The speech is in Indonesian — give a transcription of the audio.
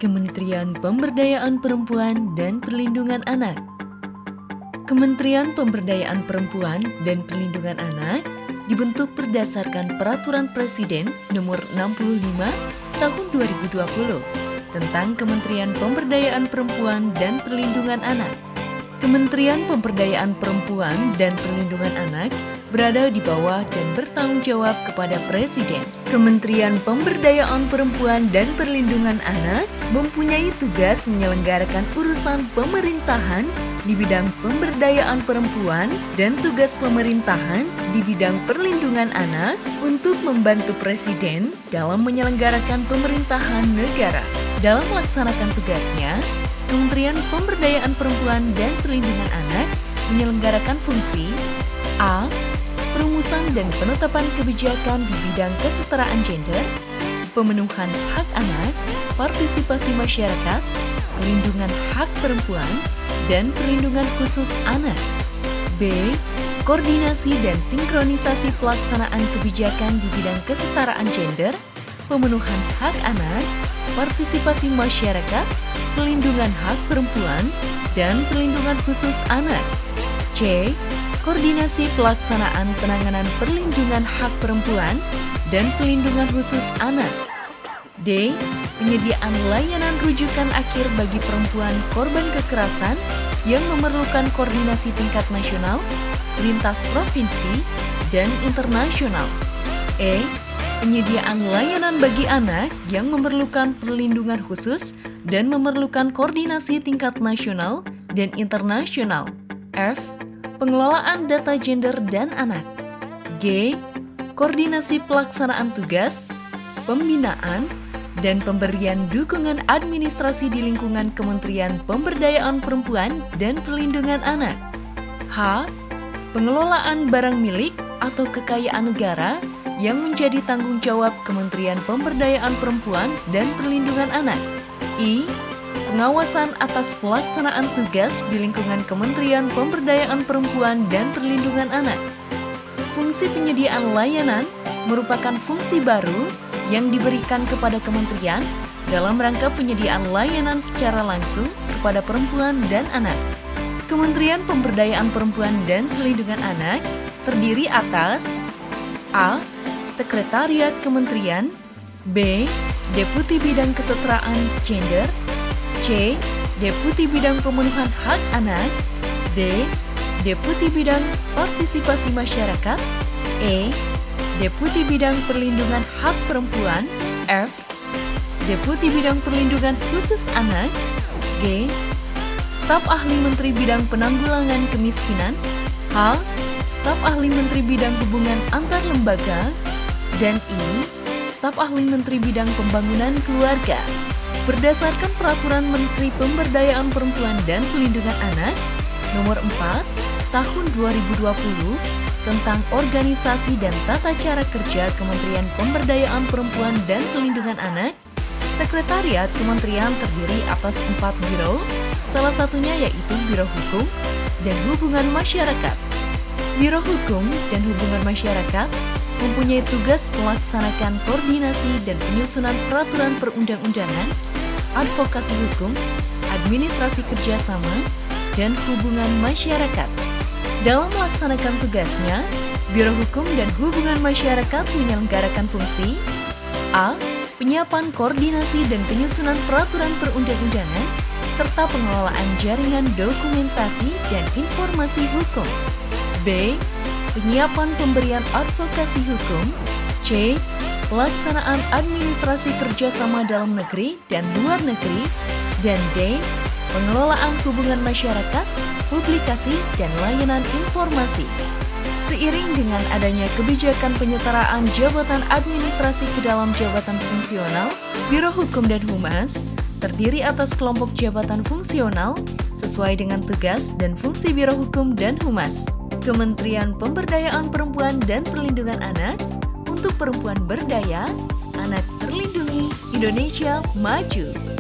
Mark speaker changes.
Speaker 1: Kementerian Pemberdayaan Perempuan dan Perlindungan Anak. Kementerian Pemberdayaan Perempuan dan Perlindungan Anak dibentuk berdasarkan Peraturan Presiden Nomor 65 Tahun 2020 tentang Kementerian Pemberdayaan Perempuan dan Perlindungan Anak. Kementerian Pemberdayaan Perempuan dan Perlindungan Anak berada di bawah dan bertanggung jawab kepada Presiden. Kementerian Pemberdayaan Perempuan dan Perlindungan Anak mempunyai tugas menyelenggarakan urusan pemerintahan di bidang pemberdayaan perempuan dan tugas pemerintahan di bidang perlindungan anak untuk membantu Presiden dalam menyelenggarakan pemerintahan negara. Dalam melaksanakan tugasnya, Kementerian Pemberdayaan Perempuan dan Perlindungan Anak menyelenggarakan fungsi A. Perumusan dan penetapan kebijakan di bidang kesetaraan gender, pemenuhan hak anak, partisipasi masyarakat, perlindungan hak perempuan, dan perlindungan khusus anak. B. Koordinasi dan sinkronisasi pelaksanaan kebijakan di bidang kesetaraan gender, pemenuhan hak anak, partisipasi masyarakat, perlindungan hak perempuan, dan perlindungan khusus anak. C. Koordinasi pelaksanaan penanganan perlindungan hak perempuan dan perlindungan khusus anak. D. Penyediaan layanan rujukan akhir bagi perempuan korban kekerasan yang memerlukan koordinasi tingkat nasional, lintas provinsi, dan internasional. E. Penyediaan layanan bagi anak yang memerlukan perlindungan khusus dan memerlukan koordinasi tingkat nasional dan internasional. F. Pengelolaan data gender dan anak. G. Koordinasi pelaksanaan tugas, pembinaan, dan pemberian dukungan administrasi di lingkungan Kementerian Pemberdayaan Perempuan dan Perlindungan Anak. H. Pengelolaan barang milik atau kekayaan negara yang menjadi tanggung jawab Kementerian Pemberdayaan Perempuan dan Perlindungan Anak. I. Pengawasan atas pelaksanaan tugas di lingkungan Kementerian Pemberdayaan Perempuan dan Perlindungan Anak. Fungsi penyediaan layanan merupakan fungsi baru yang diberikan kepada kementerian dalam rangka penyediaan layanan secara langsung kepada perempuan dan anak. Kementerian Pemberdayaan Perempuan dan Perlindungan Anak terdiri atas A. Sekretariat Kementerian, B. Deputi Bidang Kesetaraan Gender, C. Deputi Bidang Pemenuhan Hak Anak, D. Deputi Bidang Partisipasi Masyarakat, E. Deputi Bidang Perlindungan Hak Perempuan, F. Deputi Bidang Perlindungan Khusus Anak, G. Staf Ahli Menteri Bidang Penanggulangan Kemiskinan, H. Staf Ahli Menteri Bidang Hubungan Antar Lembaga, dan I. Staf Ahli Menteri Bidang Pembangunan Keluarga. Berdasarkan Peraturan Menteri Pemberdayaan Perempuan dan Perlindungan Anak Nomor 4 Tahun 2020 tentang organisasi dan tata cara kerja Kementerian Pemberdayaan Perempuan dan Perlindungan Anak, Sekretariat Kementerian terdiri atas 4 biro, salah satunya yaitu Biro Hukum dan Hubungan Masyarakat. Biro Hukum dan Hubungan Masyarakat mempunyai tugas melaksanakan koordinasi dan penyusunan peraturan perundang-undangan, advokasi hukum, administrasi kerjasama, dan hubungan masyarakat. Dalam melaksanakan tugasnya, Biro Hukum dan Hubungan Masyarakat menyelenggarakan fungsi A. Penyiapan koordinasi dan penyusunan peraturan perundang-undangan, serta pengelolaan jaringan dokumentasi dan informasi hukum. B. Penyiapan pemberian advokasi hukum. C. Pelaksanaan administrasi kerjasama dalam negeri dan luar negeri. Dan D. Pengelolaan hubungan masyarakat, publikasi, dan layanan informasi. Seiring dengan adanya kebijakan penyetaraan jabatan administrasi ke dalam jabatan fungsional, Biro Hukum dan Humas terdiri atas kelompok jabatan fungsional sesuai dengan tugas dan fungsi Biro Hukum dan Humas. Kementerian Pemberdayaan Perempuan dan Perlindungan Anak untuk perempuan berdaya, anak terlindungi, Indonesia maju.